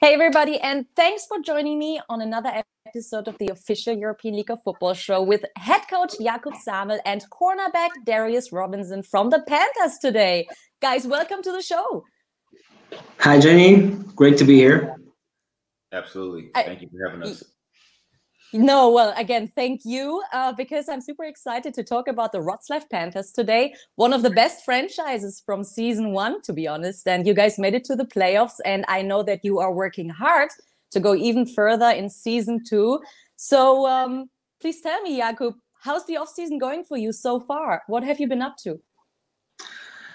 Hey, everybody, and thanks for joining me on another episode of the official European League of Football show with head coach Jakub Samel and cornerback Darius Robinson from the Panthers today. Guys, welcome to the show. Hi, Jenny. Great to be here. Absolutely. Thank you for having us. No, well, again, thank you, because I'm super excited to talk about the Wroclaw Panthers today. One of the best franchises from season one, to be honest. And you guys made it to the playoffs. And I know that you are working hard to go even further in season two. So please tell me, Jakub, how's the offseason going for you so far? What have you been up to?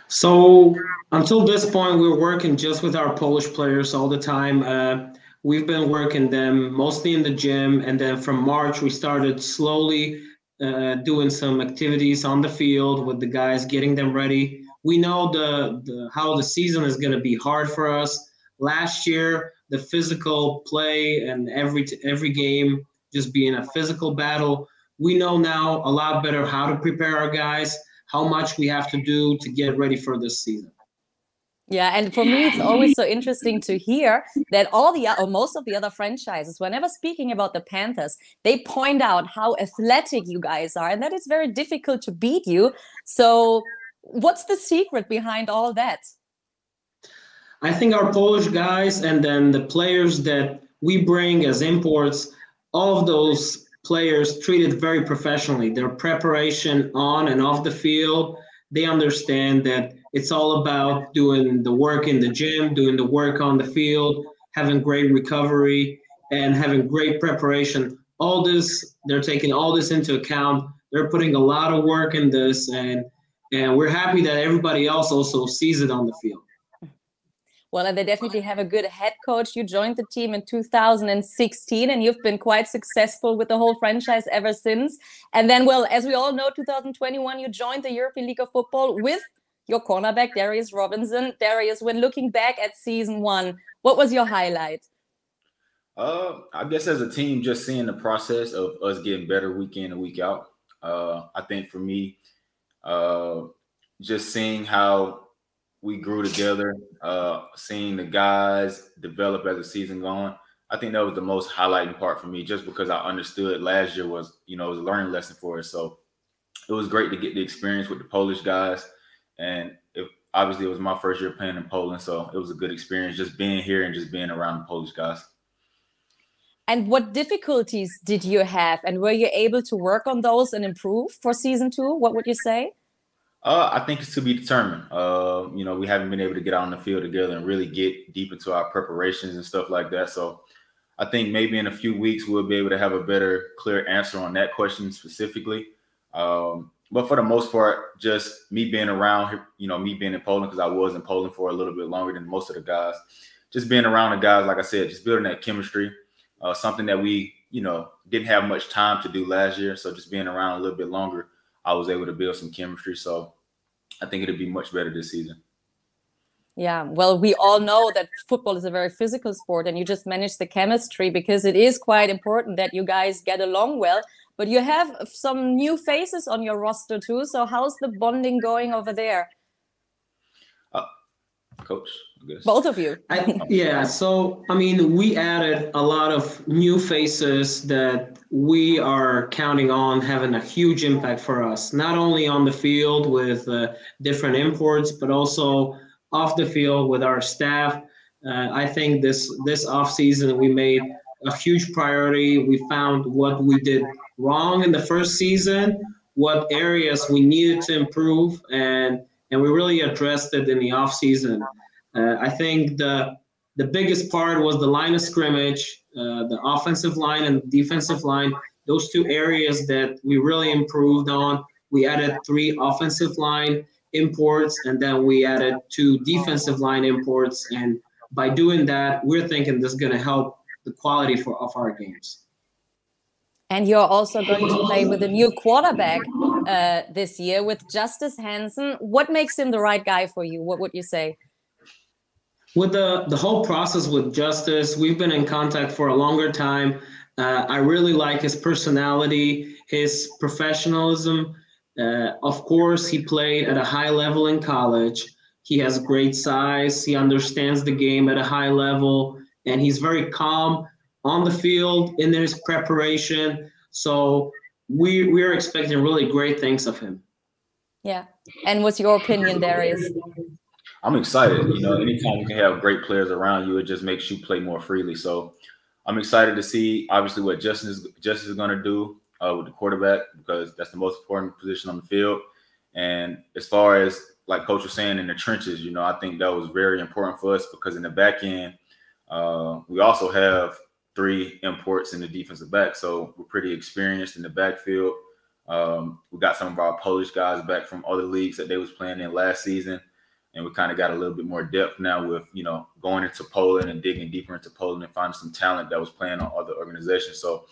So until this point, we're working just with our Polish players all the time. We've been working them mostly in the gym, and then from March we started slowly doing some activities on the field with the guys, getting them ready. We know how the season is going to be hard for us. Last year, the physical play and every game just being a physical battle. We know now a lot better how to prepare our guys, how much we have to do to get ready for this season. Yeah, and for me, it's always so interesting to hear that most of the other franchises, whenever speaking about the Panthers, they point out how athletic you guys are and that it's very difficult to beat you. So what's the secret behind all that? I think our Polish guys and then the players that we bring as imports, all of those players treated very professionally. Their preparation on and off the field, they understand that it's all about doing the work in the gym, doing the work on the field, having great recovery, and having great preparation. All this, they're taking all this into account. They're putting a lot of work in this, and we're happy that everybody else also sees it on the field. Well, and they definitely have a good head coach. You joined the team in 2016, and you've been quite successful with the whole franchise ever since. And then, well, as we all know, 2021, you joined the European League of Football with your cornerback, Darius Robinson. Darius, when looking back at season one, what was your highlight? I guess as a team, just seeing the process of us getting better week in and week out. I think for me, just seeing how we grew together, seeing the guys develop as the season going. I think that was the most highlighting part for me, just because I understood last year was, it was a learning lesson for us. So it was great to get the experience with the Polish guys. And obviously it was my first year playing in Poland. So it was a good experience just being here and just being around the Polish guys. And what difficulties did you have? And were you able to work on those and improve for season two? What would you say? I think it's to be determined. We haven't been able to get out on the field together and really get deep into our preparations and stuff like that. So I think maybe in a few weeks we'll be able to have a better, clear answer on that question specifically. But for the most part, just me being around, me being in Poland, because I was in Poland for a little bit longer than most of the guys, just being around the guys, like I said, just building that chemistry, something that we, didn't have much time to do last year. So just being around a little bit longer, I was able to build some chemistry. So I think it'll be much better this season. Yeah, well, we all know that football is a very physical sport, and you just manage the chemistry because it is quite important that you guys get along well. But you have some new faces on your roster too. So how's the bonding going over there? Coach, I guess. Both of you. We added a lot of new faces that we are counting on having a huge impact for us, not only on the field with different imports, but also off the field with our staff. I think this offseason we made a huge priority. We found what we did wrong in the first season, what areas we needed to improve, and we really addressed it in the offseason. I think the biggest part was the line of scrimmage, the offensive line and defensive line, those two areas that we really improved on. We added 3 offensive line imports, and then we added 2 defensive line imports. And by doing that, we're thinking this is going to help the quality of our games. And you're also going to play with a new quarterback this year with Justice Hansen. What makes him the right guy for you? What would you say? With the whole process with Justice, we've been in contact for a longer time. I really like his personality, his professionalism. Of course, he played at a high level in college. He has great size. He understands the game at a high level. and he's very calm on the field in his preparation. So we're expecting really great things of him. Yeah. And what's your opinion, Darius? I'm excited. You know, anytime you can have great players around you, it just makes you play more freely. So I'm excited to see, obviously, what Justin is going to do with the quarterback, because that's the most important position on the field. And as far as, like Coach was saying, in the trenches, you know, I think that was very important for us, because in the back end, we also have 3 imports in the defensive back. So we're pretty experienced in the backfield. We got some of our Polish guys back from other leagues that they was playing in last season. And we kind of got a little bit more depth now with, you know, going into Poland and digging deeper into Poland and finding some talent that was playing on other organizations. So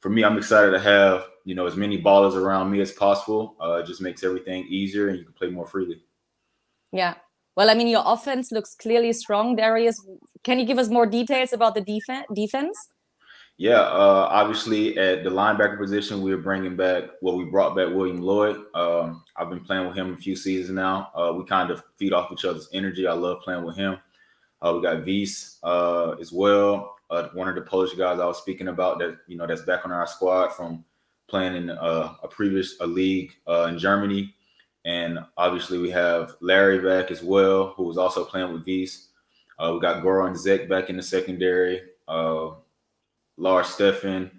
for me, I'm excited to have, you know, as many ballers around me as possible. It just makes everything easier and you can play more freely. Yeah. Well, I mean, your offense looks clearly strong, Darius. Can you give us more details about the defense? Yeah, obviously at the linebacker position, we brought back William Lloyd. I've been playing with him a few seasons now. We kind of feed off each other's energy. I love playing with him. We got Wies as well, one of the Polish guys I was speaking about that, you know, that's back on our squad from playing in a previous league in Germany. And obviously we have Larry back as well, who was also playing with Wies. We got Goro and Zek back in the secondary. Lars Steffen,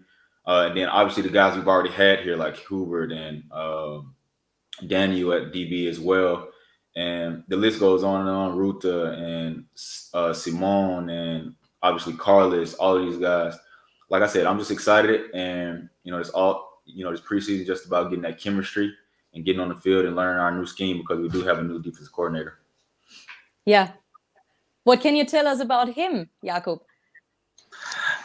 and then obviously the guys we've already had here, like Hubert and Daniel at DB as well. And the list goes on and on. Ruta and Simone and obviously Carlos, all of these guys. Like I said, I'm just excited. And, you know, this preseason is just about getting that chemistry and getting on the field and learning our new scheme, because we do have a new defensive coordinator. Yeah. What can you tell us about him, Jakub?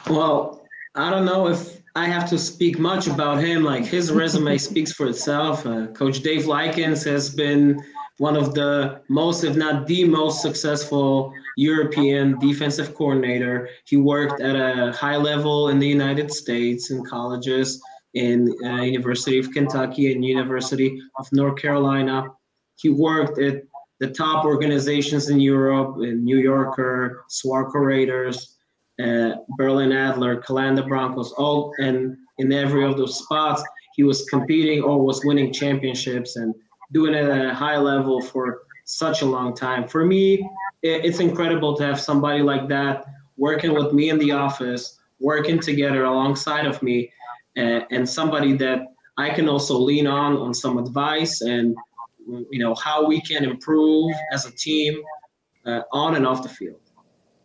Well, I don't know if I have to speak much about him. Like, his resume speaks for itself. Coach Dave Likens has been one of the most, if not the most successful European defensive coordinator. He worked at a high level in the United States in colleges, in University of Kentucky and University of North Carolina. He worked at the top organizations in Europe, in New Yorker, Swarco Raiders, Berlin Adler, Calanda Broncos, all, and in every of those spots, he was competing or was winning championships and doing it at a high level for such a long time. For me, it's incredible to have somebody like that working with me in the office, working together alongside of me, and somebody that I can also lean on some advice and, you know, how we can improve as a team on and off the field.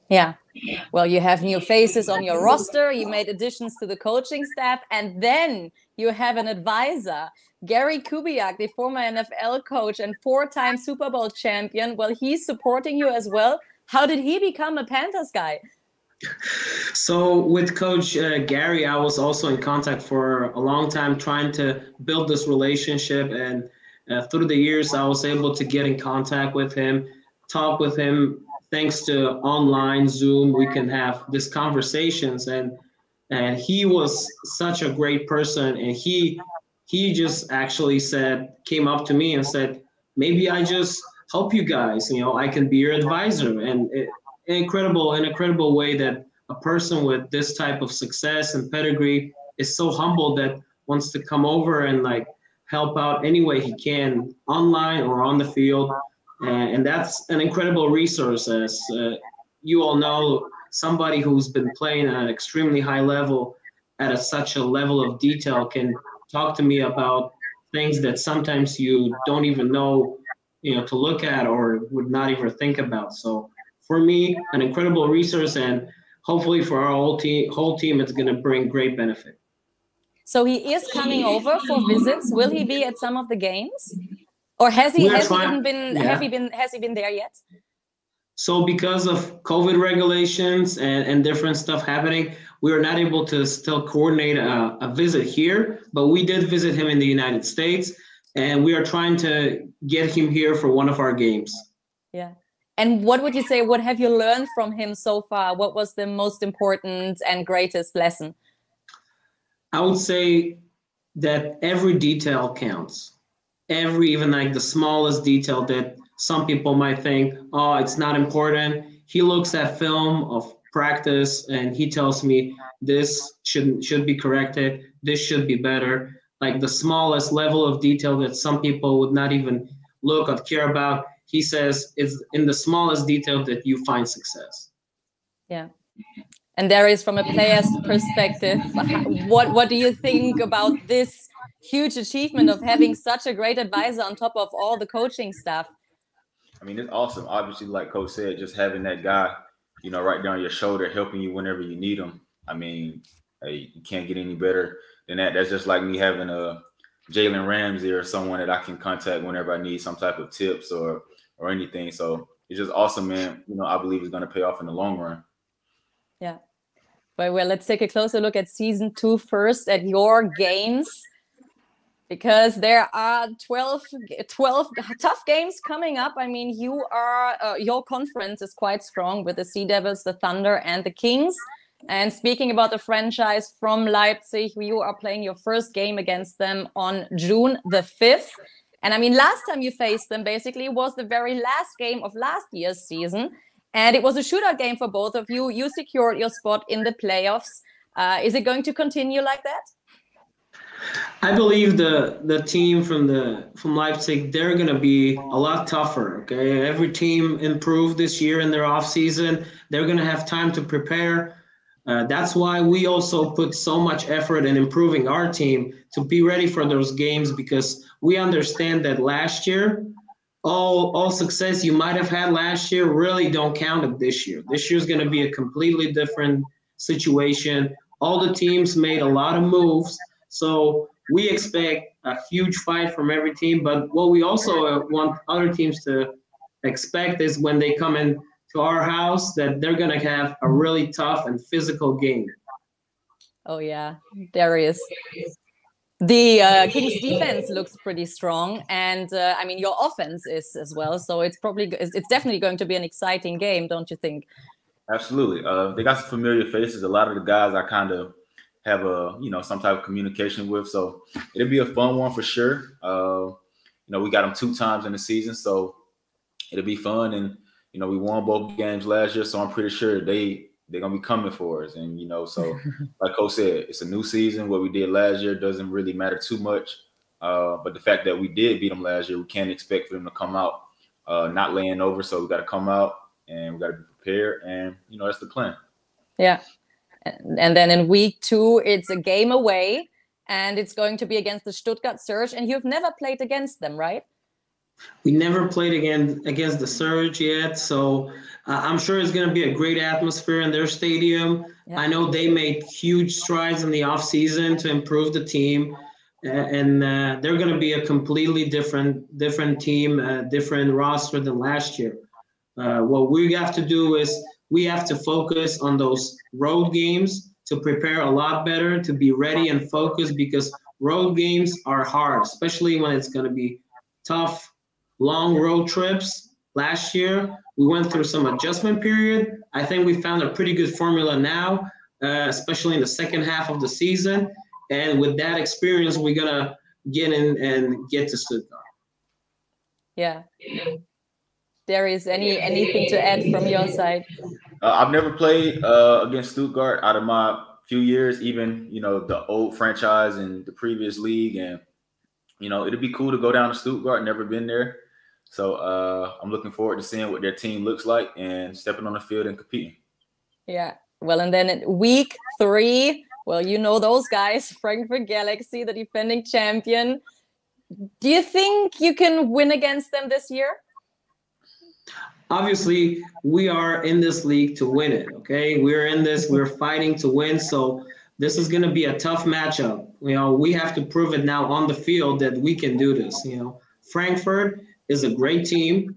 Yeah. Well, you have new faces on your roster. You made additions to the coaching staff, and then you have an advisor, Gary Kubiak, the former NFL coach and 4-time Super Bowl champion. Well, he's supporting you as well. How did he become a Panthers guy? So with Coach Gary, I was also in contact for a long time, trying to build this relationship. And through the years, I was able to get in contact with him, talk with him. Thanks to online Zoom, we can have these conversations. And he was such a great person. And he just actually came up to me and said, maybe I just help you guys. You know, I can be your advisor. And an incredible way that a person with this type of success and pedigree is so humble that wants to come over and like help out any way he can, online or on the field. And that's an incredible resource. As you all know, somebody who's been playing at an extremely high level at such a level of detail can talk to me about things that sometimes you don't even know, you know, to look at or would not even think about. So for me, an incredible resource, and hopefully for our whole team, it's going to bring great benefit. So he is coming over for visits. Will he be at some of the games? Or has he been there yet? So because of COVID regulations and different stuff happening, we were not able to still coordinate a visit here, but we did visit him in the United States, and we are trying to get him here for one of our games. Yeah. And what would you say, what have you learned from him so far? What was the most important and greatest lesson? I would say that every detail counts. Even like the smallest detail that some people might think, oh, it's not important. He looks at film of practice and he tells me this should be corrected, this should be better. Like the smallest level of detail that some people would not even look or care about, he says it's in the smallest detail that you find success. Yeah. And Darius, from a player's perspective, what do you think about this huge achievement of having such a great advisor on top of all the coaching stuff? I mean, it's awesome. Obviously, like Coach said, just having that guy, you know, right down your shoulder, helping you whenever you need him. I mean, hey, you can't get any better than that. That's just like me having a Jalen Ramsey or someone that I can contact whenever I need some type of tips or anything. So it's just awesome, man. You know, I believe it's going to pay off in the long run. Yeah. Well, let's take a closer look at season 2 first, at your games, because there are 12 tough games coming up. I mean, you are your conference is quite strong with the Sea Devils, the Thunder, and the Kings. And speaking about the franchise from Leipzig, you are playing your first game against them on June the 5th. And I mean, last time you faced them basically was the very last game of last year's season. And it was a shootout game for both of you. You secured your spot in the playoffs. Is it going to continue like that? I believe the team from Leipzig, they're going to be a lot tougher. Okay, every team improved this year in their off season. They're going to have time to prepare. That's why we also put so much effort in improving our team to be ready for those games, because we understand that last year, all success you might have had last year really don't count it this year. This year's going to be a completely different situation. All the teams made a lot of moves, so we expect a huge fight from every team. But what we also want other teams to expect is when they come in to our house that they're going to have a really tough and physical game. Oh, yeah, Darius. The Kings defense looks pretty strong, and I mean your offense is as well. So it's definitely going to be an exciting game, don't you think? Absolutely. They got some familiar faces. A lot of the guys I kind of have some type of communication with, so it'll be a fun one for sure. We got them 2 times in the season, so it'll be fun. And we won both games last year, so I'm pretty sure they're going to be coming for us. And, so like Coach said, it's a new season. What we did last year doesn't really matter too much. But the fact that we did beat them last year, we can't expect for them to come out not laying over. So we got to come out and we got to be prepared. And, that's the plan. Yeah. And then in week 2, it's a game away, and it's going to be against the Stuttgart Surge. And you've never played against them, right? We never played against the Surge yet, so I'm sure it's going to be a great atmosphere in their stadium. Yeah. I know they made huge strides in the offseason to improve the team, and they're going to be a completely different team, different roster than last year. What we have to do is we have to focus on those road games to prepare a lot better, to be ready and focused, because road games are hard, especially when it's going to be tough, long road trips. Last year, we went through some adjustment period. I think we found a pretty good formula now, especially in the second half of the season. And with that experience, we're going to get in and get to Stuttgart. Yeah. Darius, anything to add from your side? I've never played against Stuttgart out of my few years, even, the old franchise and the previous league. And, it'd be cool to go down to Stuttgart. Never been there. So I'm looking forward to seeing what their team looks like and stepping on the field and competing. Yeah. Well, and then in week 3, well, those guys, Frankfurt Galaxy, the defending champion. Do you think you can win against them this year? Obviously, we are in this league to win it, okay? We're fighting to win, so this is going to be a tough matchup. We have to prove it now on the field that we can do this. Frankfurt is a great team,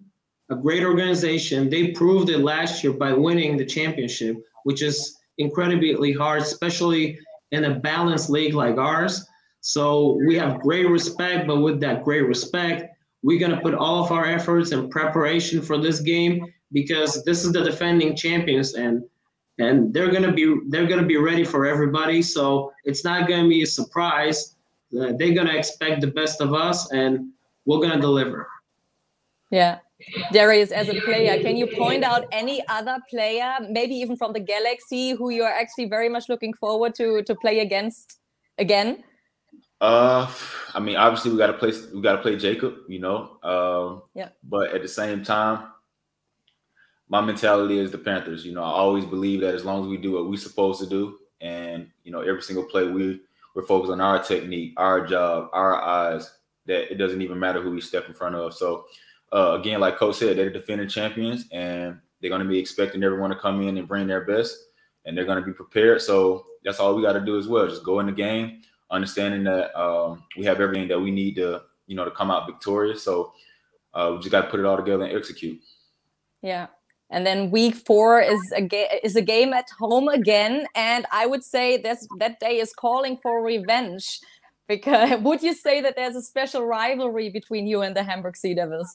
a great organization. They proved it last year by winning the championship, which is incredibly hard, especially in a balanced league like ours. So we have great respect, but with that great respect, we're going to put all of our efforts in preparation for this game, because this is the defending champions, and they're going to be ready for everybody. So it's not going to be a surprise. They're going to expect the best of us, and we're going to deliver. Yeah. Darius, as a player, can you point out any other player, maybe even from the Galaxy, who you are actually very much looking forward to play against again? I mean, obviously we got to play Jakub, you know. Yeah. But at the same time, my mentality is the Panthers. You know, I always believe that as long as we do what we're supposed to do, and you know, every single play we're focused on our technique, our job, our eyes. That it doesn't even matter who we step in front of. So again, like Coach said, they're the defending champions, and they're going to be expecting everyone to come in and bring their best, and they're going to be prepared. So that's all we got to do as well. Just go in the game, understanding that we have everything that we need to, you know, to come out victorious. So we just got to put it all together and execute. Yeah. And then week 4 is a game at home again. And I would say that day is calling for revenge. Because would you say that there's a special rivalry between you and the Hamburg Sea Devils?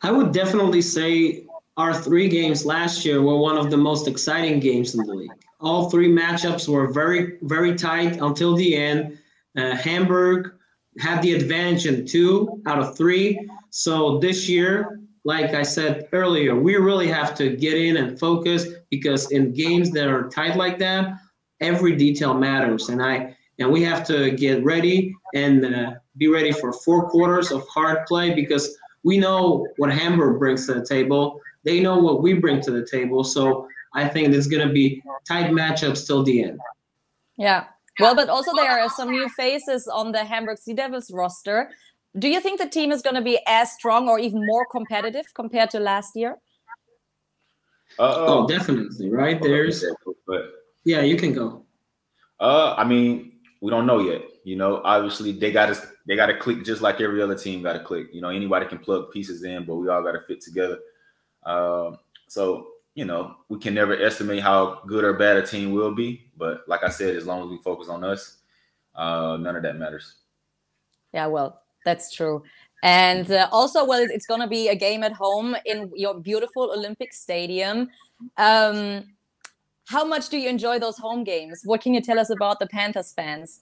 I would definitely say our 3 games last year were one of the most exciting games in the league. All 3 matchups were very, very tight until the end. Hamburg had the advantage in 2 out of 3. So this year, like I said earlier, we really have to get in and focus, because in games that are tight like that, every detail matters. And we have to get ready and be ready for 4 quarters of hard play, because we know what Hamburg brings to the table. They know what we bring to the table. So I think there's going to be tight matchups till the end. Yeah. Well, but also there are some new faces on the Hamburg Sea Devils roster. Do you think the team is going to be as strong or even more competitive compared to last year? Oh, definitely, right? Yeah, you can go. I mean, we don't know yet. You know, obviously they got to click just like every other team got to click. You know, anybody can plug pieces in, but we all got to fit together. So, you know, we can never estimate how good or bad a team will be. But like I said, as long as we focus on us, none of that matters. Yeah, well, that's true. And also, well, it's going to be a game at home in your beautiful Olympic Stadium. How much do you enjoy those home games? What can you tell us about the Panthers fans?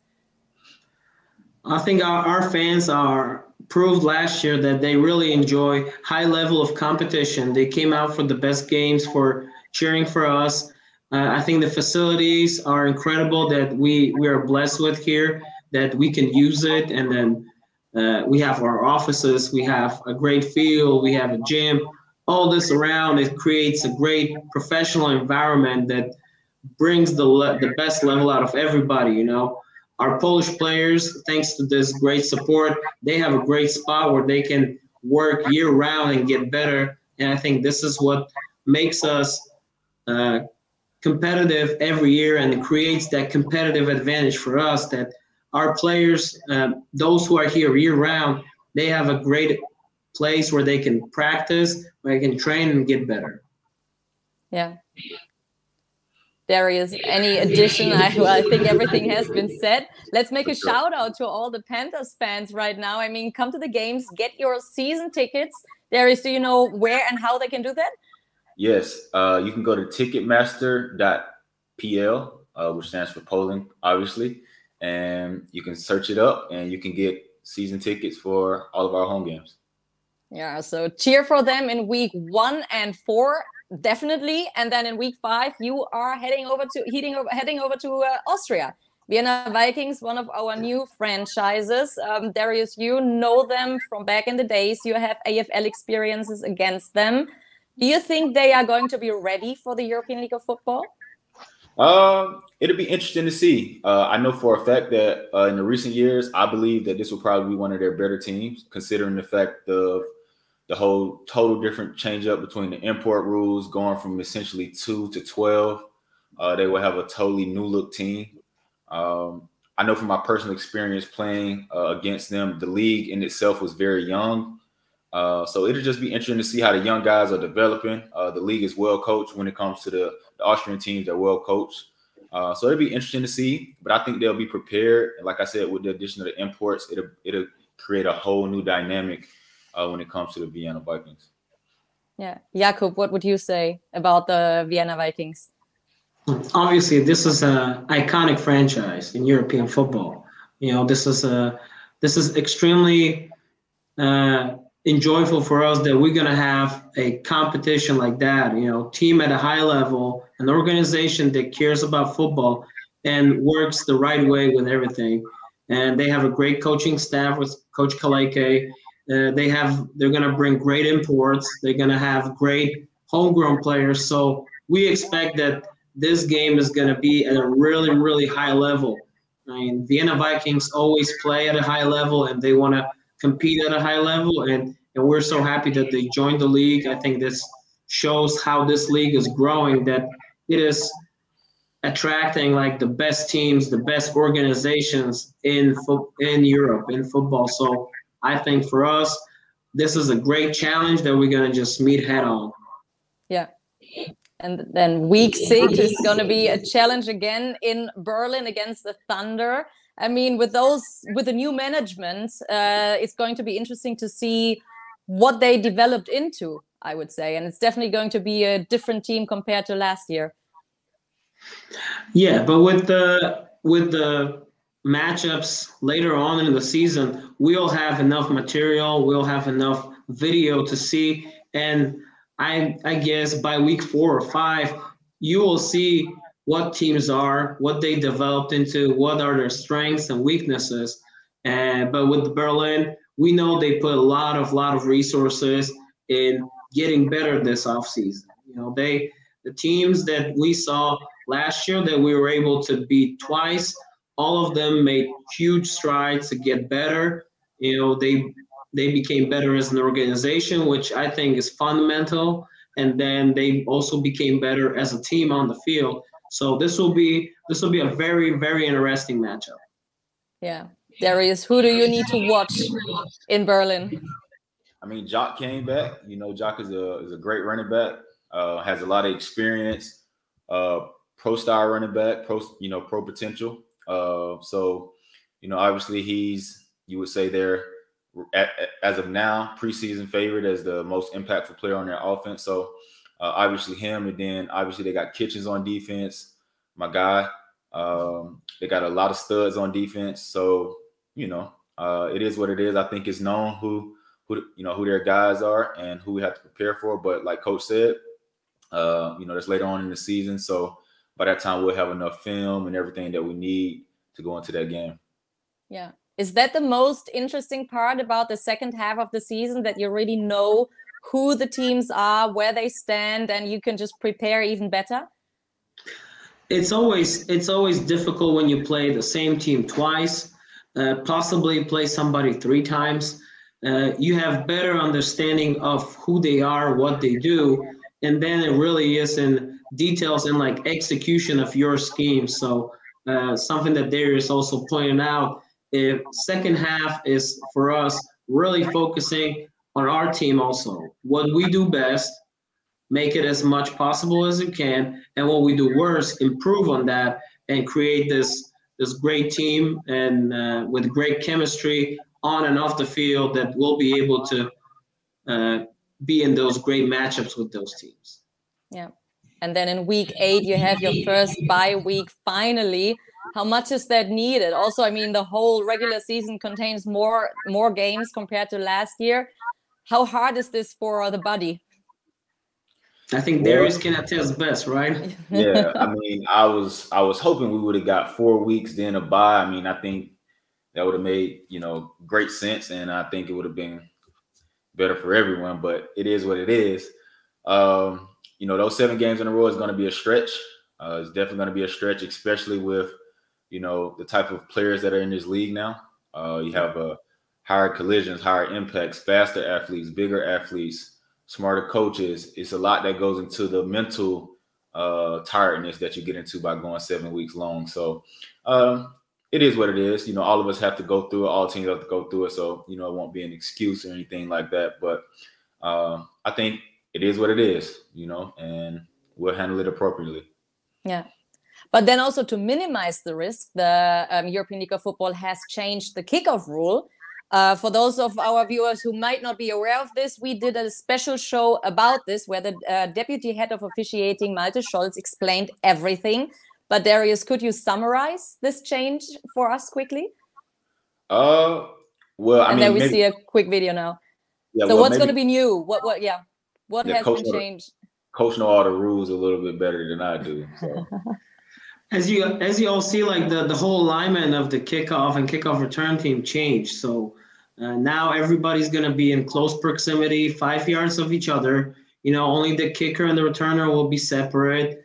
I think our fans are proved last year that they really enjoy high level of competition. They came out for the best games, for cheering for us. I think the facilities are incredible that we are blessed with here, that we can use it. And then we have our offices, we have a great field, we have a gym. All this around, it creates a great professional environment that brings the best level out of everybody. You know, our Polish players, thanks to this great support, they have a great spot where they can work year round and get better. And I think this is what makes us competitive every year, and it creates that competitive advantage for us, that our players, those who are here year round, they have a great place where they can practice, where they can train and get better. Yeah. Darius, any addition? I think everything has been said. Let's make a shout out to all the Panthers fans right now. I mean, come to the games, get your season tickets. Darius, do you know where and how they can do that? Yes, you can go to ticketmaster.pl, which stands for Poland, obviously, and you can search it up and you can get season tickets for all of our home games. Yeah, so cheer for them in week 1 and 4, definitely, and then in week 5 you are heading over to Austria. Vienna Vikings, one of our new franchises. Darius, you know them from back in the days. You have AFL experiences against them. Do you think they are going to be ready for the European League of Football? It'll be interesting to see. I know for a fact that in the recent years, I believe that this will probably be one of their better teams, considering the fact of the whole total different change up between the import rules going from essentially 2 to 12. They will have a totally new look team. I know from my personal experience playing against them, the league in itself was very young. So it'll just be interesting to see how the young guys are developing. The league is well coached when it comes to the Austrian teams. They're well coached. So it'll be interesting to see, but I think they'll be prepared. And like I said, with the addition of the imports, it'll create a whole new dynamic when it comes to the Vienna Vikings. Yeah. Jakub, what would you say about the Vienna Vikings? Obviously, this is an iconic franchise in European football. You know, this is extremely enjoyable for us that we're going to have a competition like that, team at a high level, an organization that cares about football and works the right way with everything. And they have a great coaching staff with Coach Kaleke. They're going to bring great imports. They're going to have great homegrown players. So we expect that this game is going to be at a really, really high level. I mean, Vienna Vikings always play at a high level, and they want to compete at a high level. And we're so happy that they joined the league. I think this shows how this league is growing, that it is attracting like the best teams, the best organizations in Europe in football. So I think for us, this is a great challenge that we're going to just meet head on. Yeah. And then week 6 is going to be a challenge again in Berlin against the Thunder. I mean, with the new management, it's going to be interesting to see what they developed into, I would say. And it's definitely going to be a different team compared to last year. Yeah, but with the matchups later on in the season, we'll have enough material, we'll have enough video to see, and I guess by week 4 or 5, you will see what teams are, what they developed into, what are their strengths and weaknesses. But with Berlin, we know they put a lot of resources in getting better this offseason. The teams that we saw last year that we were able to beat twice, all of them made huge strides to get better. They became better as an organization, which I think is fundamental. And then they also became better as a team on the field. So this will be a very, very interesting matchup. Yeah. Darius, who do you need to watch in Berlin? I mean, Jock came back. Jock is a great running back, has a lot of experience, pro star running back, pro potential. So, obviously you would say they're, as of now, preseason favorite as the most impactful player on their offense. So obviously him, and then obviously they got Kitchens on defense, my guy. They got a lot of studs on defense. So, it is what it is. I think it's known who their guys are and who we have to prepare for. But like Coach said, that's later on in the season. So by that time, we'll have enough film and everything that we need to go into that game. Yeah. Is that the most interesting part about the second half of the season, that you really know who the teams are, where they stand, and you can just prepare even better? It's always difficult when you play the same team twice, possibly play somebody 3 times. You have better understanding of who they are, what they do, and then it really is in details and like execution of your scheme. So something that Darius also pointed out, if second half is for us really focusing on our team also. What we do best, make it as much possible as you can, and what we do worse, improve on that and create this great team and with great chemistry on and off the field that will be able to be in those great matchups with those teams. Yeah. And then in week 8, you have your first bye week finally. How much is that needed? Also, I mean, the whole regular season contains more games compared to last year. How hard is this for the body? I think Darius can attest best, right? Yeah, I mean, I was hoping we would have got 4 weeks, then a bye. I mean, I think that would have made, great sense, and I think it would have been better for everyone, but it is what it is. Those 7 games in a row is going to be a stretch. It's definitely going to be a stretch, especially with, the type of players that are in this league now. You have higher collisions, higher impacts, faster athletes, bigger athletes, smarter coaches. It's a lot that goes into the mental tiredness that you get into by going 7 weeks long. So it is what it is. All of us have to go through it. All teams have to go through it. So, it won't be an excuse or anything like that. But I think it is what it is, and we'll handle it appropriately. Yeah. But then also to minimize the risk, the European League of Football has changed the kickoff rule. For those of our viewers who might not be aware of this, we did a special show about this where the deputy head of officiating, Malte Scholz, explained everything. But Darius, could you summarize this change for us quickly? Well, I mean, then we see a quick video now. Yeah, So well, what's going to be new? What has been changed? Coach know all the rules a little bit better than I do. So. As you all see, like the whole alignment of the kickoff and kickoff return team changed. So now everybody's going to be in close proximity, 5 yards of each other. You know, only the kicker and the returner will be separate.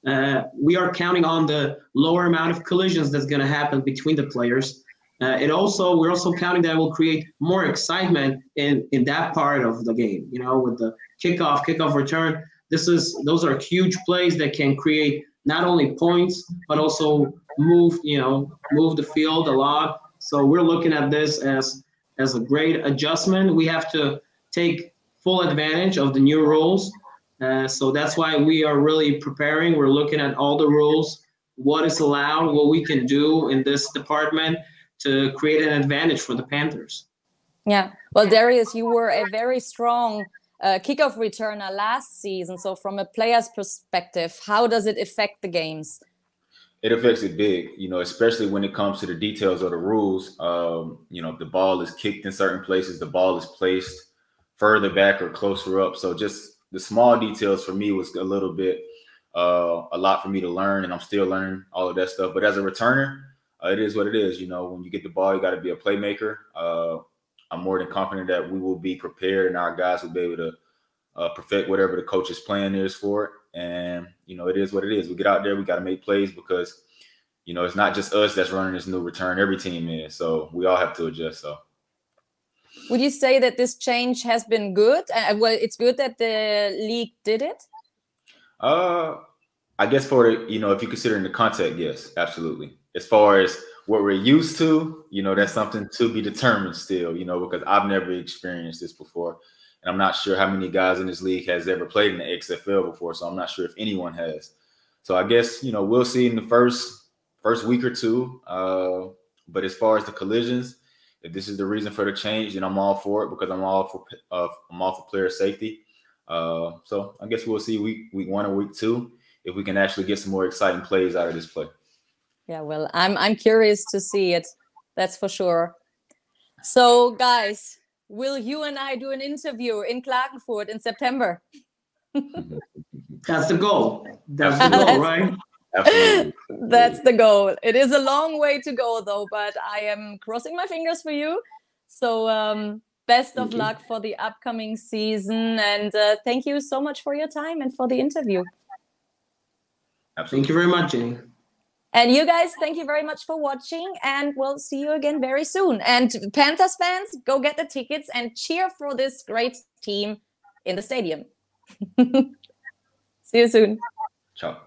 We are counting on the lower amount of collisions that's going to happen between the players. We're also counting that will create more excitement in that part of the game. You know, with the kickoff return. Those are huge plays that can create not only points but also move the field a lot. So we're looking at this as a great adjustment. We have to take full advantage of the new rules. So that's why we are really preparing. We're looking at all the rules, what is allowed, what we can do in this department to create an advantage for the Panthers. Yeah. Well, Darius, you were a very strong kickoff returner last season. So from a player's perspective, how does it affect the games? It affects it big, you know, especially when it comes to the details of the rules. You know, if the ball is kicked in certain places, the ball is placed further back or closer up. So just the small details for me was a little bit, a lot for me to learn, and I'm still learning all of that stuff. But as a returner, it is what it is. You know, when you get the ball, you got to be a playmaker. I'm more than confident that we will be prepared and our guys will be able to perfect whatever the coach's plan is for it. And, you know, it is what it is. We get out there, we got to make plays because, you know, it's not just us that's running this new return. Every team is. So we all have to adjust. So. Would you say that this change has been good? Well, it's good that the league did it? I guess for the, you know, if you consider in the context, yes, absolutely. As far as what we're used to, you know, that's something to be determined still, you know, because I've never experienced this before. And I'm not sure how many guys in this league has ever played in the XFL before. So I'm not sure if anyone has. So I guess, you know, we'll see in the first week or two. But as far as the collisions, if this is the reason for the change, then I'm all for it because I'm all for player safety. So I guess we'll see week 1 or week 2 if we can actually get some more exciting plays out of this play. Yeah, well, I'm curious to see it. That's for sure. So, guys, will you and I do an interview in Klagenfurt in September? That's the goal. That's the goal, right? Absolutely. That's the goal. It is a long way to go, though, but I am crossing my fingers for you. So best of luck for the upcoming season. And thank you so much for your time and for the interview. Absolutely. Thank you very much, Jenny. And you guys, thank you very much for watching. And we'll see you again very soon. And Panthers fans, go get the tickets and cheer for this great team in the stadium. See you soon. Ciao.